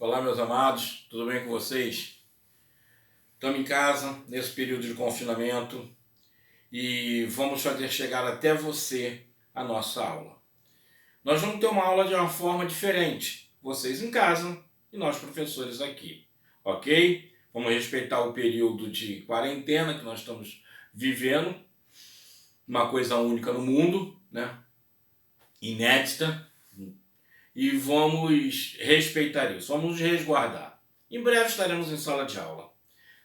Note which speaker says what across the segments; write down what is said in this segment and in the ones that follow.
Speaker 1: Olá, meus amados, tudo bem com vocês? Estamos em casa, nesse período de confinamento, e vamos fazer chegar até você a nossa aula. Nós vamos ter uma aula de uma forma diferente, vocês em casa e nós professores aqui, ok? Vamos respeitar o período de quarentena que nós estamos vivendo, uma coisa única no mundo, né? Inédita, e vamos respeitar isso, vamos nos resguardar. Em breve estaremos em sala de aula.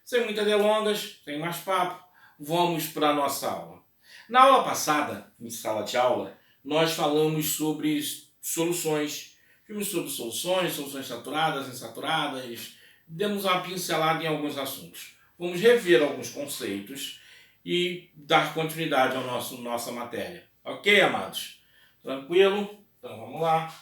Speaker 1: Sem muitas delongas, sem mais papo, vamos para a nossa aula. Na aula passada, em sala de aula, nós falamos sobre soluções. Vimos sobre soluções saturadas, insaturadas, demos uma pincelada em alguns assuntos. Vamos rever alguns conceitos e dar continuidade à nossa matéria. Ok, amados? Tranquilo? Então vamos lá.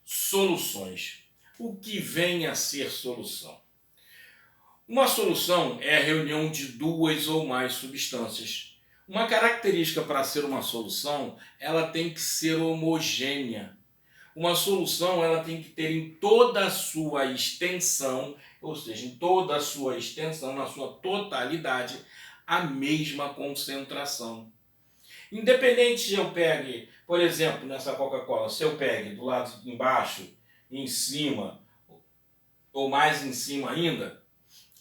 Speaker 1: Soluções. O que vem a ser solução? Uma solução é a reunião de duas ou mais substâncias. Uma característica para ser uma solução, ela tem que ser homogênea. Uma solução, ela tem que ter em toda a sua extensão, ou seja, em toda a sua extensão, na sua totalidade, a mesma concentração. Independente se eu pegue, por exemplo, nessa Coca-Cola, se eu pegue do lado de embaixo, em cima, ou mais em cima ainda,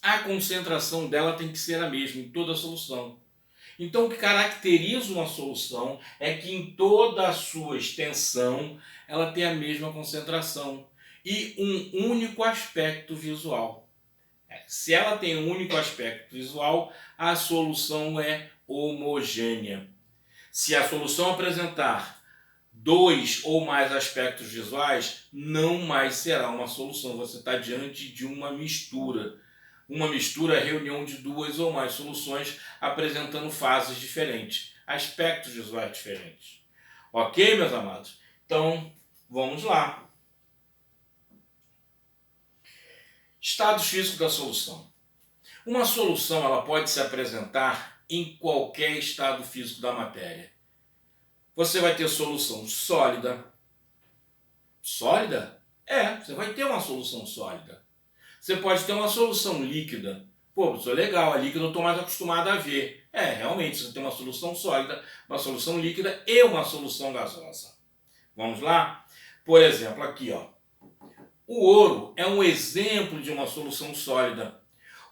Speaker 1: a concentração dela tem que ser a mesma em toda a solução. Então, o que caracteriza uma solução é que em toda a sua extensão ela tem a mesma concentração e um único aspecto visual. Se ela tem um único aspecto visual, a solução é homogênea. Se a solução apresentar dois ou mais aspectos visuais, não mais será uma solução. Você está diante de uma mistura. Uma mistura é a reunião de duas ou mais soluções apresentando fases diferentes, aspectos visuais diferentes. Ok, meus amados? Então, vamos lá. Estados físicos da solução. Uma solução ela pode se apresentar em qualquer estado físico da matéria. Você vai ter solução sólida. Sólida? Você vai ter uma solução sólida. Você pode ter uma solução líquida. Pô, isso é legal, a líquida eu estou mais acostumado a ver. Realmente, você tem uma solução sólida, uma solução líquida e uma solução gasosa. Vamos lá? Por exemplo, aqui, ó. O ouro é um exemplo de uma solução sólida.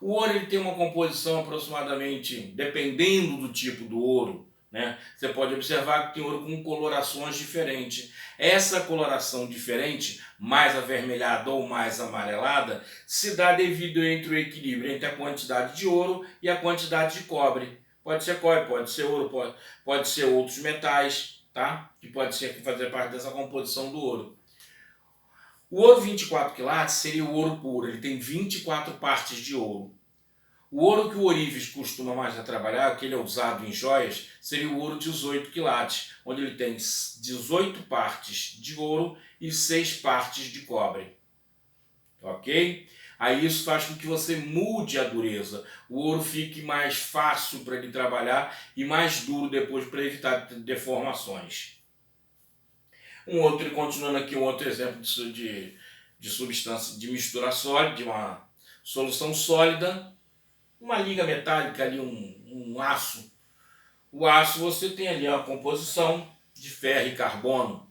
Speaker 1: O ouro ele tem uma composição aproximadamente, dependendo do tipo do ouro, né? Você pode observar que tem ouro com colorações diferentes. Essa coloração diferente, mais avermelhada ou mais amarelada, se dá devido entre o equilíbrio entre a quantidade de ouro e a quantidade de cobre. Pode ser cobre, pode ser ouro, pode ser outros metais, tá? Que pode ser fazer parte dessa composição do ouro. O ouro 24 quilates seria o ouro puro, ele tem 24 partes de ouro. O ouro que o ourives costuma mais a trabalhar, que ele é usado em joias, seria o ouro 18 quilates, onde ele tem 18 partes de ouro e 6 partes de cobre. Ok? Aí isso faz com que você mude a dureza. O ouro fique mais fácil para ele trabalhar e mais duro depois para evitar deformações. Continuando aqui, um outro exemplo de substância, de mistura sólida, de uma solução sólida, uma liga metálica ali, um aço. O aço você tem ali a composição de ferro e carbono,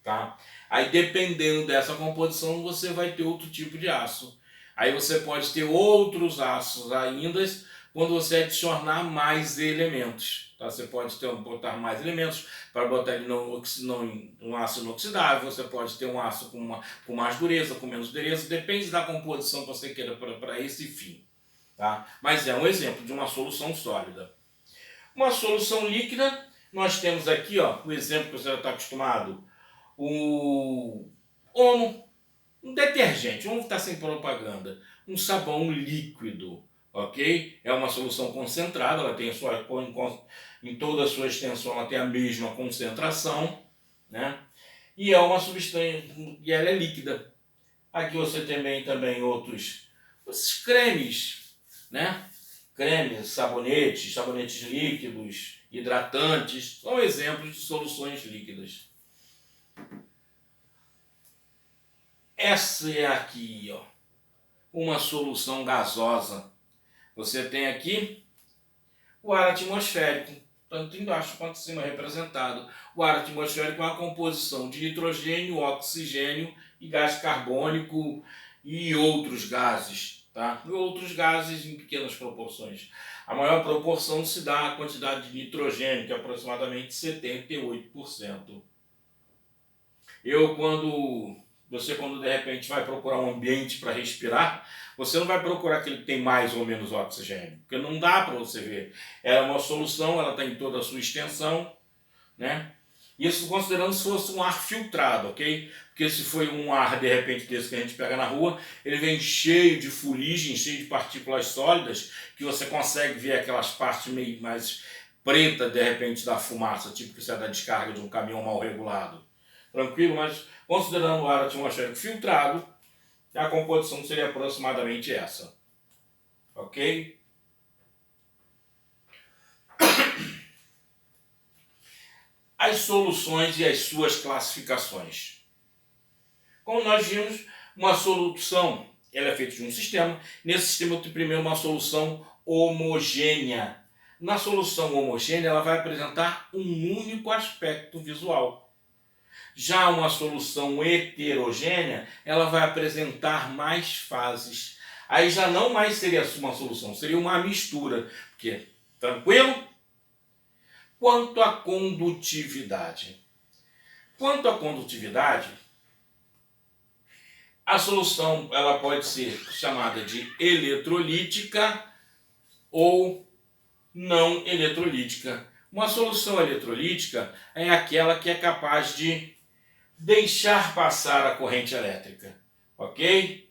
Speaker 1: tá? Aí dependendo dessa composição você vai ter outro tipo de aço. Aí você pode ter outros aços ainda quando você adicionar mais elementos. Tá? Você pode botar mais elementos para botar ele um aço inoxidável, você pode ter um aço com mais dureza, com menos dureza, depende da composição que você queira para esse fim. Tá? Mas é um exemplo de uma solução sólida. Uma solução líquida, nós temos aqui o exemplo que você já está acostumado, o Omo, um detergente, vamos estar sem propaganda, um sabão líquido, ok? É uma solução concentrada, ela tem em toda a sua extensão ela tem a mesma concentração, né? E é uma substância, e ela é líquida. Aqui você tem também outros cremes, né? Cremes, sabonetes líquidos, hidratantes, são exemplos de soluções líquidas. Essa é aqui, ó, uma solução gasosa. Você tem aqui o ar atmosférico, tanto embaixo quanto em cima representado. O ar atmosférico é uma composição de nitrogênio, oxigênio e gás carbônico e outros gases, tá? E outros gases em pequenas proporções. A maior proporção se dá à quantidade de nitrogênio, que é aproximadamente 78%. Quando de repente vai procurar um ambiente para respirar, você não vai procurar aquele que tem mais ou menos oxigênio, porque não dá para você ver. Ela é uma solução, ela está em toda a sua extensão, né? Isso considerando se fosse um ar filtrado, ok? Porque se foi um ar, de repente, desse que a gente pega na rua, ele vem cheio de fuligem, cheio de partículas sólidas, que você consegue ver aquelas partes meio mais pretas, de repente, da fumaça, tipo que sai da descarga de um caminhão mal regulado. Tranquilo? Mas considerando o ar atmosférico filtrado, a composição seria aproximadamente essa. Ok? As soluções e as suas classificações. Como nós vimos, uma solução ela é feita de um sistema. Nesse sistema eu tenho primeiro uma solução homogênea. Na solução homogênea ela vai apresentar um único aspecto visual. Já uma solução heterogênea ela vai apresentar mais fases. Aí já não mais seria uma solução, seria uma mistura. Porque, tranquilo? Quanto à condutividade. Quanto à condutividade, a solução ela pode ser chamada de eletrolítica ou não eletrolítica. Uma solução eletrolítica é aquela que é capaz de deixar passar a corrente elétrica, ok?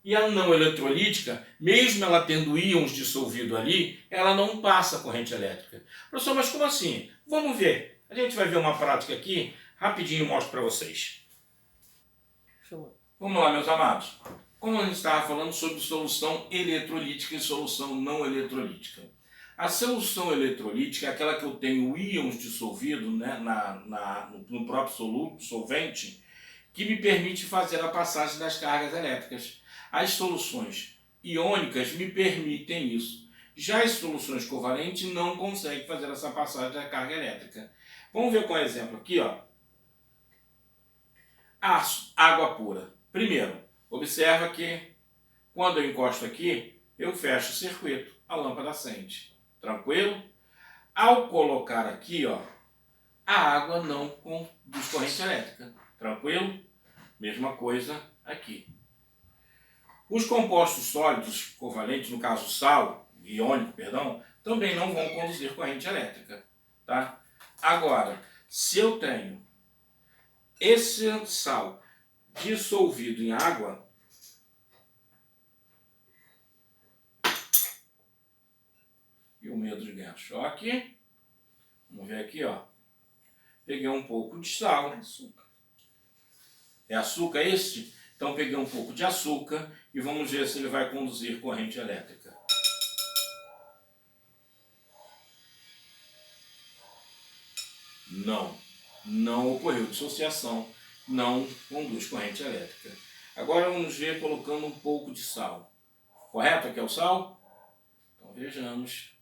Speaker 1: E a não eletrolítica, mesmo ela tendo íons dissolvidos ali, ela não passa a corrente elétrica. Professor, mas como assim? Vamos ver. A gente vai ver uma prática aqui, rapidinho mostro para vocês. Vamos lá, meus amados. Como a gente estava falando sobre solução eletrolítica e solução não eletrolítica. A solução eletrolítica é aquela que eu tenho íons dissolvidos, né, no próprio solvente, que me permite fazer a passagem das cargas elétricas. As soluções iônicas me permitem isso. Já as soluções covalentes não conseguem fazer essa passagem da carga elétrica. Vamos ver com um exemplo aqui, ó. Água pura. Primeiro, observa que quando eu encosto aqui, eu fecho o circuito, a lâmpada acende. Tranquilo? Ao colocar aqui, ó, a água não conduz corrente elétrica. Tranquilo? Mesma coisa aqui. Os compostos sólidos covalentes, no caso iônico, também não vão conduzir corrente elétrica. Tá? Agora, se eu tenho esse sal dissolvido em água, e o medo de ganhar choque, vamos ver aqui, ó. Peguei um pouco de sal. É açúcar este? Então peguei um pouco de açúcar e vamos ver se ele vai conduzir corrente elétrica. Não ocorreu dissociação, não conduz corrente elétrica. Agora vamos ver colocando um pouco de sal. Correto? Aqui é o sal? Então vejamos.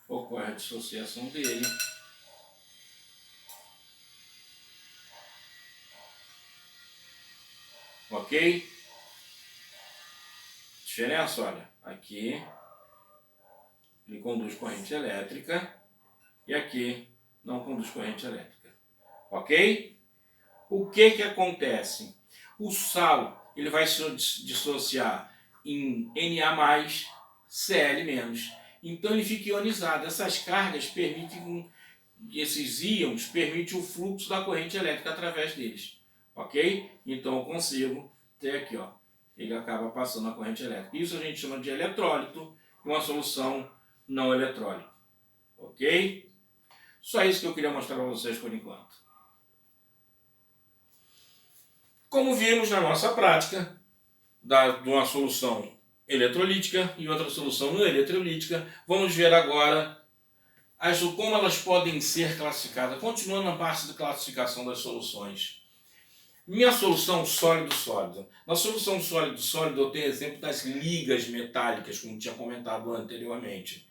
Speaker 1: Ocorre a dissociação dele. Ok? Diferença, olha. Aqui ele conduz corrente elétrica e aqui não conduz corrente elétrica. Ok? O que acontece? O sal ele vai se dissociar em Na+, Cl-. Então ele fica ionizado. Essas cargas permitem, esses íons permitem o fluxo da corrente elétrica através deles. Ok? Então eu consigo ter aqui, ó, ele acaba passando a corrente elétrica. Isso a gente chama de eletrólito e uma solução não eletrólita. Ok? Só isso que eu queria mostrar para vocês por enquanto. Como vimos na nossa prática, de uma solução eletrolítica e outra solução não eletrolítica. Vamos ver agora como elas podem ser classificadas. Continuando na parte de classificação das soluções. Minha solução sólido-sólido. Na solução sólido-sólido eu tenho exemplo das ligas metálicas, como tinha comentado anteriormente.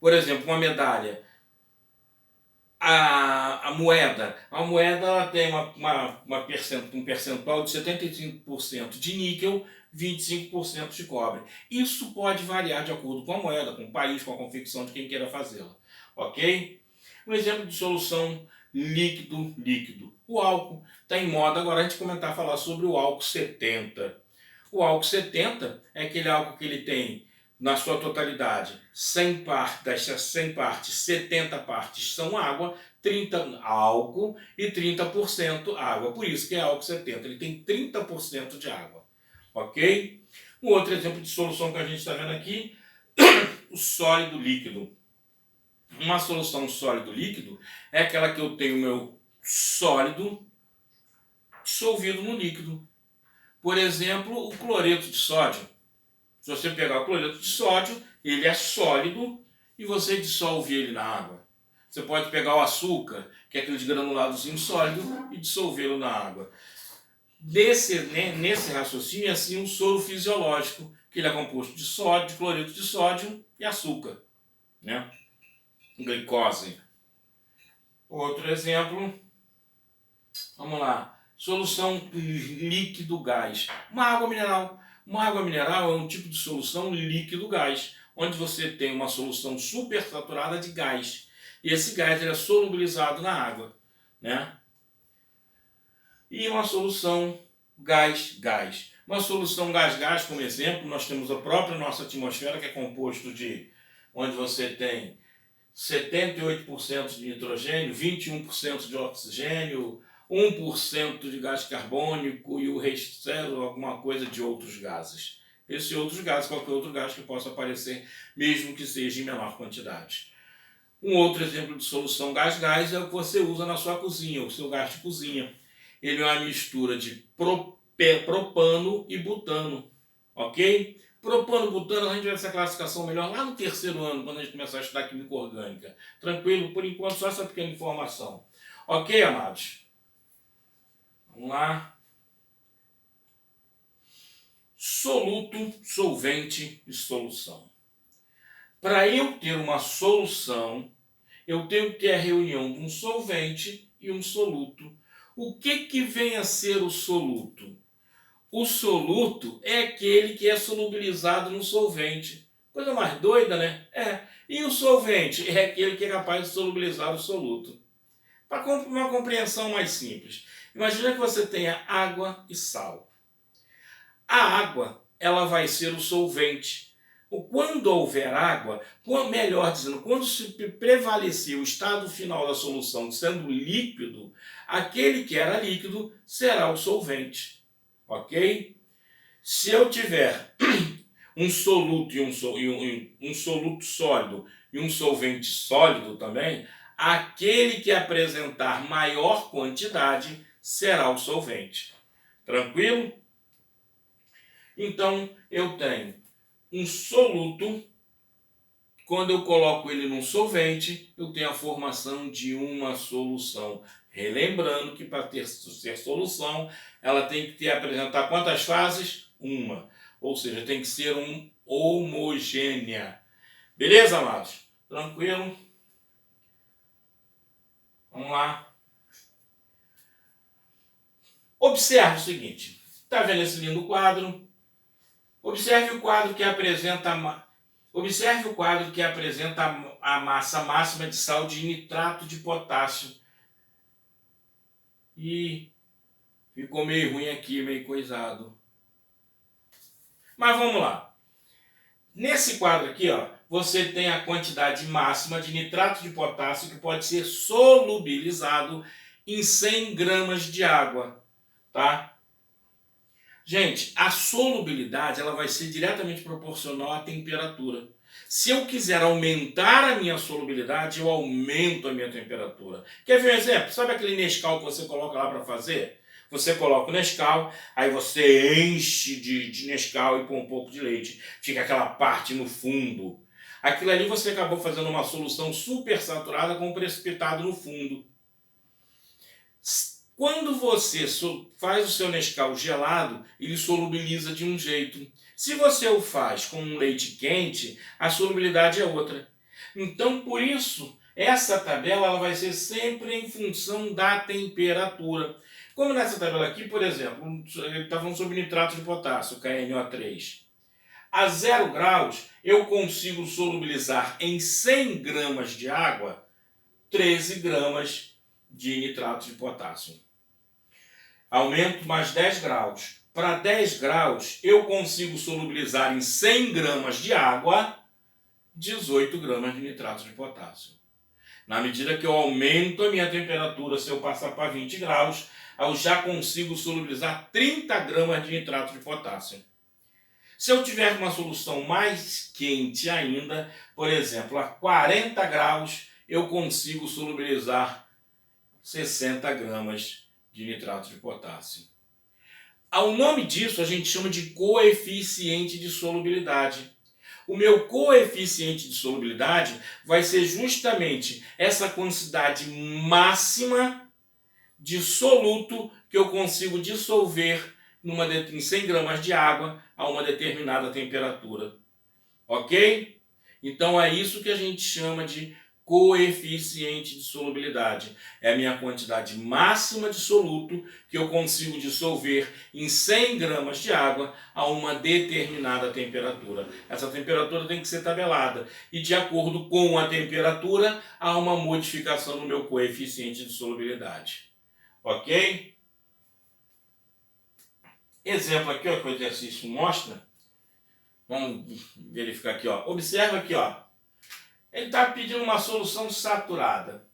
Speaker 1: Por exemplo, uma medalha. A moeda ela tem um percentual de 75% de níquel, 25% de cobre. Isso pode variar de acordo com a moeda, com o país, com a confecção de quem queira fazê-la. Ok? Um exemplo de solução líquido. O álcool está em moda agora a gente falar sobre o álcool 70. O álcool 70 é aquele álcool que ele tem na sua totalidade, 100 partes, das 100 partes, 70 partes são água, 30 álcool e 30% água. Por isso que é álcool 70, ele tem 30% de água. Ok? Um outro exemplo de solução que a gente está vendo aqui, o sólido líquido. Uma solução sólido líquido é aquela que eu tenho meu sólido dissolvido no líquido. Por exemplo, o cloreto de sódio. Se você pegar o cloreto de sódio, ele é sólido e você dissolve ele na água. Você pode pegar o açúcar, que é aquele granuladozinho sólido, e dissolvê-lo na água. Nesse raciocínio é assim um soro fisiológico, que ele é composto de sódio, de cloreto de sódio e açúcar, né? Glicose. Outro exemplo, vamos lá, solução líquido-gás. Uma água mineral. Uma água mineral é um tipo de solução líquido-gás, onde você tem uma solução supersaturada de gás. E esse gás ele é solubilizado na água, né? E uma solução gás-gás. Uma solução gás-gás, como exemplo, nós temos a própria nossa atmosfera, que é composto de, onde você tem 78% de nitrogênio, 21% de oxigênio, 1% de gás carbônico e o resto, alguma coisa de outros gases. Esses outros gases, qualquer outro gás que possa aparecer, mesmo que seja em menor quantidade. Um outro exemplo de solução gás-gás é o que você usa na sua cozinha, o seu gás de cozinha. Ele é uma mistura de propano e butano, ok? Propano, butano, a gente vai ver essa classificação melhor lá no terceiro ano, quando a gente começar a estudar química orgânica. Tranquilo? Por enquanto, só essa pequena informação. Ok, amados? Vamos lá. Soluto, solvente e solução. Para eu ter uma solução, eu tenho que ter a reunião de um solvente e um soluto. O que vem a ser o soluto? O soluto é aquele que é solubilizado no solvente. Coisa mais doida, né? E o solvente é aquele que é capaz de solubilizar o soluto. Para uma compreensão mais simples, imagina que você tenha água e sal. A água, ela vai ser o solvente. Quando houver água, melhor dizendo, quando se prevalecer o estado final da solução sendo líquido, aquele que era líquido será o solvente. Ok? Se eu tiver um soluto um soluto sólido e um solvente sólido também, aquele que apresentar maior quantidade será o solvente. Tranquilo? Então, eu tenho um soluto, quando eu coloco ele num solvente, eu tenho a formação de uma solução. Relembrando que para ser solução, ela tem que apresentar quantas fases? Uma. Ou seja, tem que ser homogênea. Beleza, amados? Tranquilo? Vamos lá. Observe o seguinte. Está vendo esse lindo quadro? Observe o quadro que apresenta a massa máxima de sal de nitrato de potássio. E ficou meio ruim aqui, meio coisado. Mas vamos lá. Nesse quadro aqui, ó, você tem a quantidade máxima de nitrato de potássio que pode ser solubilizado em 100 gramas de água, tá? Gente, a solubilidade ela vai ser diretamente proporcional à temperatura. Se eu quiser aumentar a minha solubilidade, eu aumento a minha temperatura. Quer ver um exemplo? Sabe aquele Nescau que você coloca lá para fazer? Você coloca o Nescau, aí você enche de Nescau e põe um pouco de leite. Fica aquela parte no fundo. Aquilo ali você acabou fazendo uma solução super saturada com precipitado no fundo. Quando você faz o seu Nescau gelado, ele solubiliza de um jeito. Se você o faz com um leite quente, a solubilidade é outra. Então, por isso, essa tabela ela vai ser sempre em função da temperatura. Como nessa tabela aqui, por exemplo, ele está falando sobre nitrato de potássio, KNO3. A 0 graus, eu consigo solubilizar em 100 gramas de água 13 gramas de nitrato de potássio. Aumento mais 10 graus. Para 10 graus, eu consigo solubilizar em 100 gramas de água 18 gramas de nitrato de potássio. Na medida que eu aumento a minha temperatura, se eu passar para 20 graus, eu já consigo solubilizar 30 gramas de nitrato de potássio. Se eu tiver uma solução mais quente ainda, por exemplo, a 40 graus, eu consigo solubilizar 60 gramas de nitrato de potássio. Ao nome disso, a gente chama de coeficiente de solubilidade. O meu coeficiente de solubilidade vai ser justamente essa quantidade máxima de soluto que eu consigo dissolver em 100 gramas de água a uma determinada temperatura. Ok? Então é isso que a gente chama de coeficiente de solubilidade. É a minha quantidade máxima de soluto que eu consigo dissolver em 100 gramas de água a uma determinada temperatura. Essa temperatura tem que ser tabelada e de acordo com a temperatura há uma modificação no meu coeficiente de solubilidade. Ok? Exemplo aqui, ó, que o exercício mostra. Vamos verificar aqui, ó. Observa aqui, ó. Ele está pedindo uma solução saturada.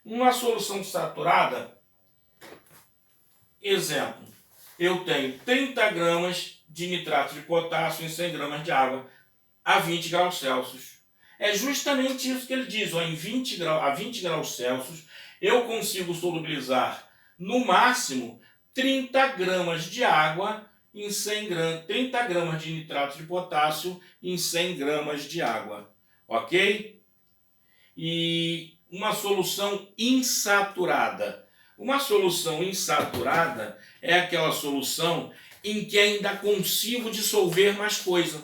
Speaker 1: Uma solução saturada, exemplo, eu tenho 30 gramas de nitrato de potássio em 100 gramas de água a 20 graus Celsius. É justamente isso que ele diz, ó, a 20 graus Celsius eu consigo solubilizar no máximo 30 gramas de água em 100 gramas, 30 gramas de nitrato de potássio em 100 gramas de água. Ok? E uma solução insaturada. Uma solução insaturada é aquela solução em que ainda consigo dissolver mais coisa.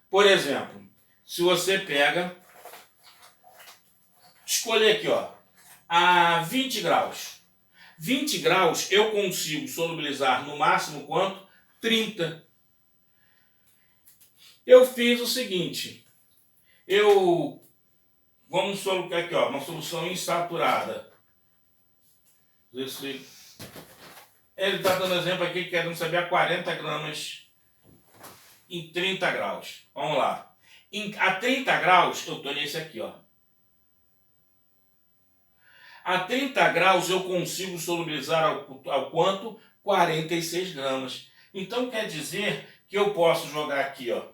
Speaker 1: Por exemplo, se você pega, escolher aqui, ó, a 20 graus. 20 graus eu consigo solubilizar no máximo quanto? 30. Eu fiz o seguinte, vamos colocar aqui, ó, uma solução insaturada. Ele está dando exemplo aqui, querendo saber a 40 gramas em 30 graus. Vamos lá. A 30 graus, eu estou nesse aqui, ó. A 30 graus eu consigo solubilizar ao quanto? 46 gramas. Então quer dizer que eu posso jogar aqui, ó.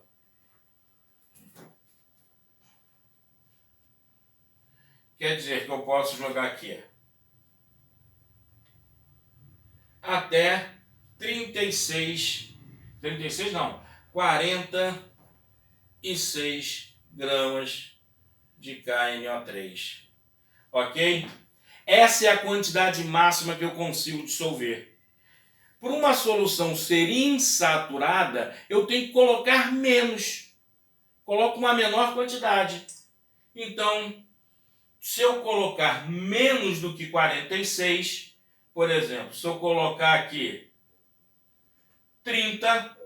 Speaker 1: Quer dizer que eu posso jogar aqui até 46 gramas de KNO3. Ok? Essa é a quantidade máxima que eu consigo dissolver. Por uma solução ser insaturada, eu tenho que colocar menos. Coloco uma menor quantidade. Então, se eu colocar menos do que 46, por exemplo, se eu colocar aqui 30,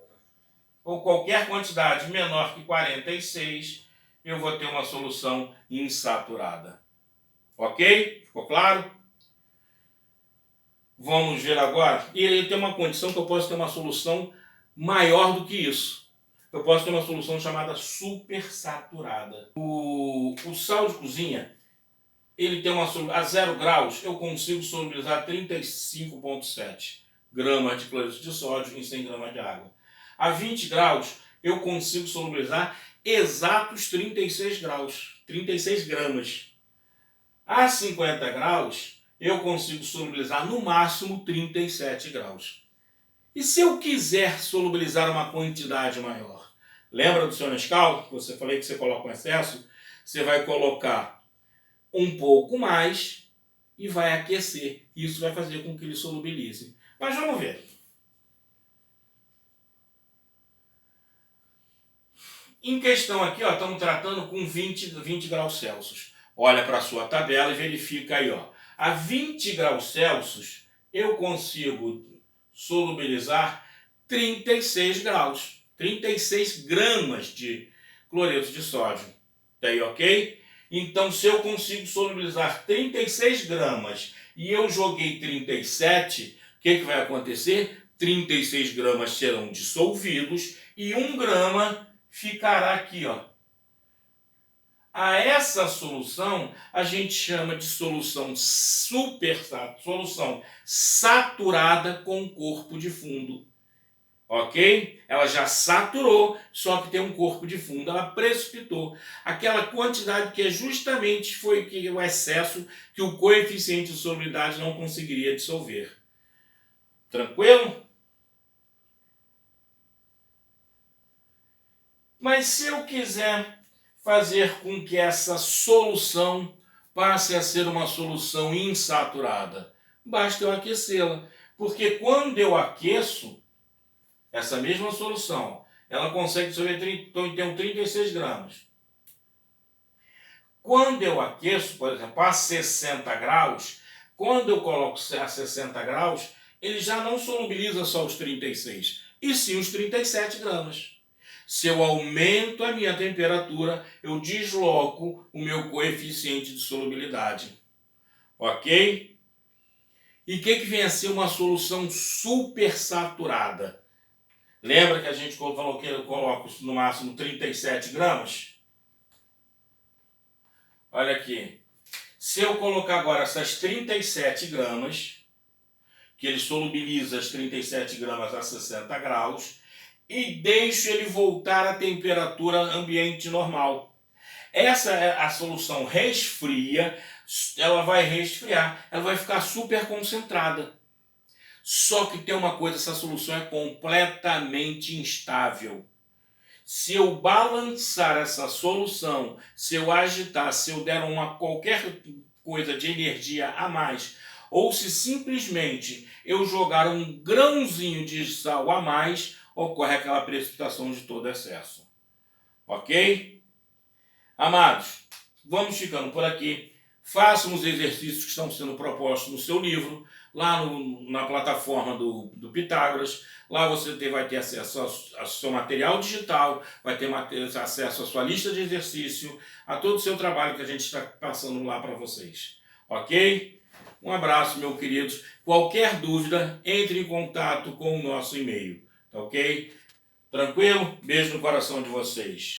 Speaker 1: ou qualquer quantidade menor que 46, eu vou ter uma solução insaturada. Ok? Ficou claro? Vamos ver agora. E ele tem uma condição que eu posso ter uma solução maior do que isso. Eu posso ter uma solução chamada supersaturada. O sal de cozinha, ele tem uma solução a 0 graus, eu consigo solubilizar 35,7 gramas de cloreto de sódio em 100 gramas de água. A 20 graus, eu consigo solubilizar exatos 36 gramas. A 50 graus, eu consigo solubilizar no máximo 37 graus. E se eu quiser solubilizar uma quantidade maior? Lembra do seu Nescau? Você falei que você coloca um excesso? Você vai colocar um pouco mais e vai aquecer. Isso vai fazer com que ele solubilize. Mas vamos ver. Em questão aqui, ó, estamos tratando com 20 graus Celsius. Olha para a sua tabela e verifica aí, ó. A 20 graus Celsius eu consigo solubilizar 36 graus, 36 gramas de cloreto de sódio. Tá aí, ok? Então, se eu consigo solubilizar 36 gramas e eu joguei 37, o que vai acontecer? 36 gramas serão dissolvidos e 1 grama ficará aqui, ó. A essa solução a gente chama de solução solução saturada com corpo de fundo. Ok? Ela já saturou, só que tem um corpo de fundo. Ela precipitou aquela quantidade que justamente foi o excesso que o coeficiente de solubilidade não conseguiria dissolver. Tranquilo? Mas se eu quiser fazer com que essa solução passe a ser uma solução insaturada, basta eu aquecê-la. Porque quando eu aqueço, essa mesma solução, ela consegue dissolver 36 gramas. Quando eu aqueço, por exemplo, a 60 graus, quando eu coloco a 60 graus, ele já não solubiliza só os 36, e sim os 37 gramas. Se eu aumento a minha temperatura, eu desloco o meu coeficiente de solubilidade. Ok? E o que vem a ser uma solução supersaturada? Lembra que a gente falou que eu coloco no máximo 37 gramas? Olha aqui. Se eu colocar agora essas 37 gramas, que ele solubiliza as 37 gramas a 60 graus, e deixo ele voltar à temperatura ambiente normal. Essa é a solução resfria, ela vai resfriar, ela vai ficar super concentrada. Só que tem uma coisa, essa solução é completamente instável. Se eu balançar essa solução, se eu agitar, se eu der qualquer coisa de energia a mais, ou se simplesmente eu jogar um grãozinho de sal a mais, ocorre aquela precipitação de todo excesso. Ok? Amados, vamos ficando por aqui. Façam os exercícios que estão sendo propostos no seu livro, lá na plataforma do Pitágoras. Lá você vai ter acesso ao seu material digital, vai ter acesso à sua lista de exercício, a todo o seu trabalho que a gente está passando lá para vocês. Ok? Um abraço, meus queridos. Qualquer dúvida, entre em contato com o nosso e-mail. Ok? Tranquilo? Beijo no coração de vocês.